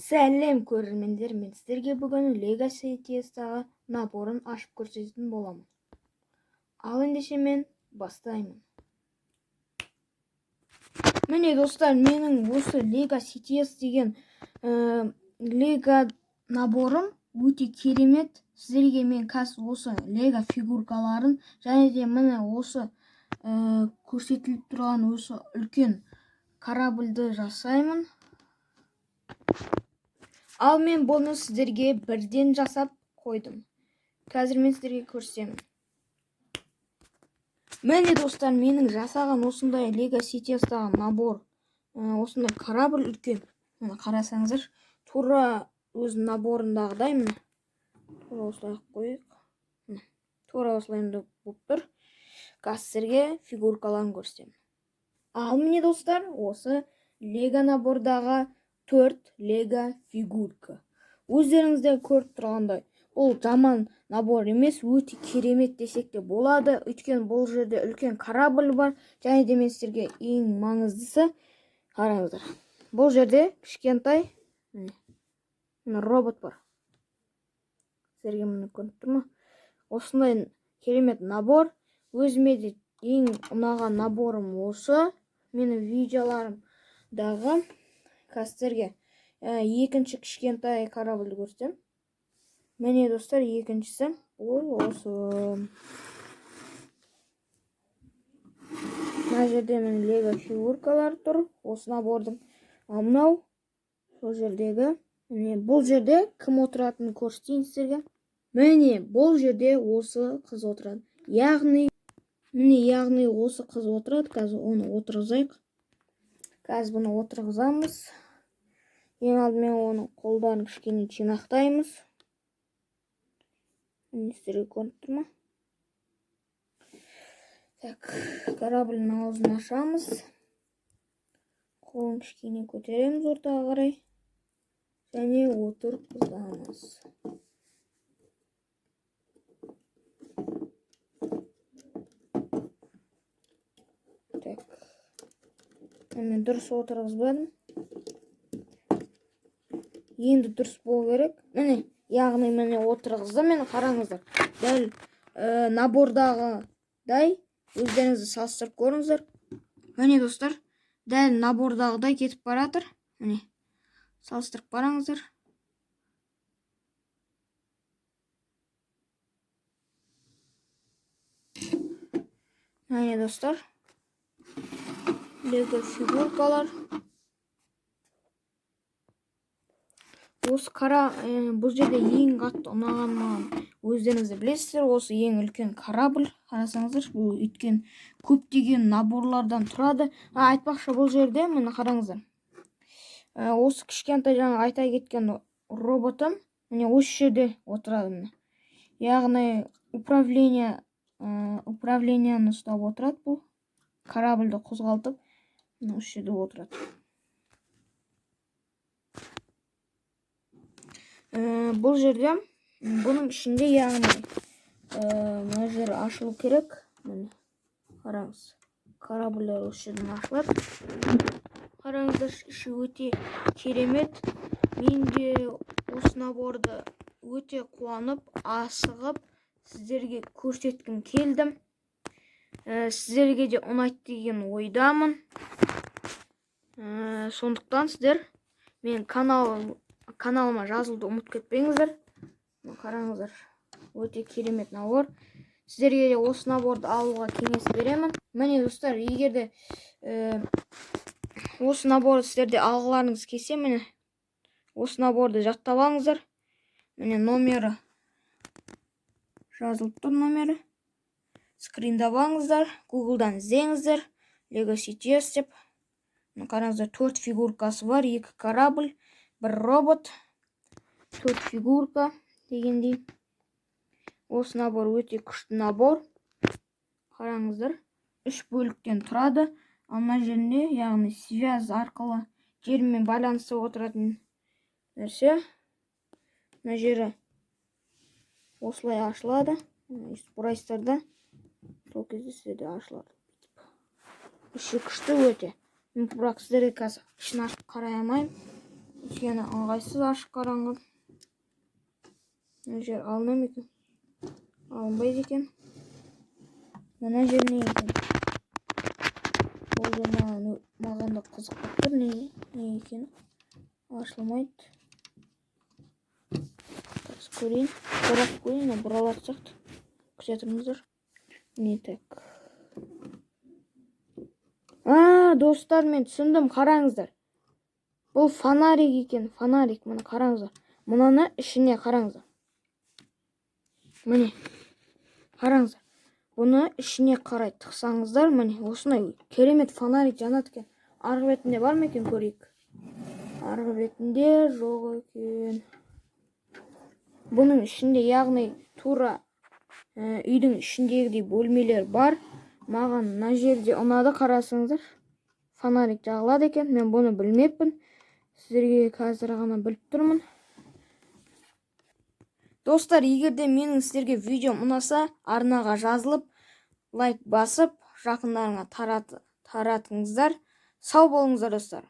Сәлем көрермендер, мен сіздерге бүгін Lego CTS-тағы наборын ашып көрсететін боламын. Ал ендеше мен бастаймын. Міне достар, менің осы Lego CTS деген Lego наборым өте керемет. Сіздерге мен қазір осы Lego фигуркаларын және де міне осы көрсетіліп тұрған осы үлкен корабльді жасаймын. Ал мен бұны сіздерге бірден жасап қойдым. Қазір мен сіздерге көрсетемін. Міне достар, менің жасаған осындай Lego CTS-тағы набор. Осындай корабль үлкен. Міне қарасаңыздар, тура өз наборындағыдай міне. Тура осылай қойып. Тура осылай болып тұр. Қазір сіздерге фигуркаларын көрсетемін. Ал міне достар, осы Lego набордағы 4 Lego фигурка. Өздеріңізде көріп тұрғандай, бұл жаман набор емес, өте керемет десек те болады. Өйткені бұл жерде үлкен корабль бар, және де мен сіздерге ең маңыздысы, қараңыздар. Бұл жерде кішкентай робот бар. Сіздерге міне көрініп тұр ма? Осындай керемет набор. Өзіме де ең ұнаған наборым осы. Менің видеоларымдағы қазірге екінші кішкентай корабльді көрсетем. Міне достар, екіншісі ол осы. Мына жерде мен Lego фигуркалар тұр, осы набордың. Ал мынау сол жердегі. Міне бұл жерде кім отыратынын көрсетейін сіздерге. Міне бұл жерде осы қыз отырады. Яғни осы қыз отырады. Қазір оны отырғызайық. Қазір бұны отырғызамыз. Ең алдымен оның қолдарын кішкене жинақтаймыз. Сіздерге көрініп тұр ма? Так, корабльдің аузын ашамыз. Қолын кішкене көтереміз ортаға қарай. Және отырғызамыз. Так. Мен дұрыс отырғызбадым. Енді дұрыс болу керек. Міне, яғни міне отырғызды. Мені қараңыздар. Дәл набордағыдай өздеріңізді салыстырып көріңіздер. Міне достар, дәл набордағыдай кетіп баратыр. Міне, салыстырып қараңыздар. Міне достар, Lego фигуркалар. Осы бұл жерде ең қатты ұнаған маған, өздеріңізді білесіздер, осы ең үлкен корабль. Қарасаңыздар, бұл өткен көптеген наборлардан тұрады. Айтпақшы, бұл жерде мені қараңыздар. Осы кішкентай жаңа айта кеткен роботым міне осы жерде отырады. Яғни управленияны ұстап отырады бұл. Корабльді қозғалтып, осы жерде отырады. Бұл жерде, бұның ішінде яғни мына жері ашылу керек. Қараңыз, корабльдер осы жерден ашылады. Қараңыздар, іші өте керемет. Мен де осы наборды өте қуанып, асығып сіздерге көрсеткім келдім. Сіздерге де ұнайды деген ойдамын. Сондықтан сіздер мен каналыма жазылуды ұмытып кетпеңіздер. Қараңыздар, өте керемет набор. Сіздерге де осы наборды алуға кеңес беремін. Міне достар, егер де осы наборды сіздерде алғыларыңыз келсе, міне осы наборды жаттап алыңыздар. Міне номері жазылып тұр, номері. Скриндап алыңыздар, Google'дан іздеңіздер. Lego CTS деп. Қараңыздар, 4 фигуркасы бар, 2 корабль, 1 робот, 4 фигурка дегендей. Осы набор өте күшті набор. Қараңыздар, 3 бөліктен тұрады. Ана жерінде, яғни связь арқылы жермен байланысып отыратын нәрсе. Мына жері осылай ашылады. Бұрайыстарда сол кезде сізде ашылады. Іші күшті өте. Бірақ сіздерге қазір ішін ашып қарай алмаймын. кішкене ыңғайсыз ашық қараңғы. Мына жер алына ма екен? Алынбайды екен. Мына жер не екен? Бұл жер маған да қызық болып тұр. Не екен? Ашылмайды. Көрейін. Бұрап көрейін, бұралар сияқты. Күте тұрыңыздар. Не так? Достар, мен түсіндім, қараңыздар. Бұл фонарик екен, фонарик. Мұны қараңыздар. Мұнаны ішіне қараңыздар. Міне, қараңыздар. Бұны ішіне қарай тықсаңыздар, міне, осындай керемет фонарик жанады екен. Арғы бетінде бар ма екен, көрейік. Арғы бетінде жоқ екен. Бұның ішінде, яғни тура үйдің ішіндегідей бөлмелер бар. Маған мына жерде ұнады, қарасаңыздар. Фонарик жағылады екен. Мен бұны білмеппін. Сіздерге қазір ғана біліп тұрмын. Достар, егерде менің сіздерге видеом ұнаса, арнаға жазылып, лайк басып, жақындарыңа таратыңыздар. Сау болыңыздар, достар.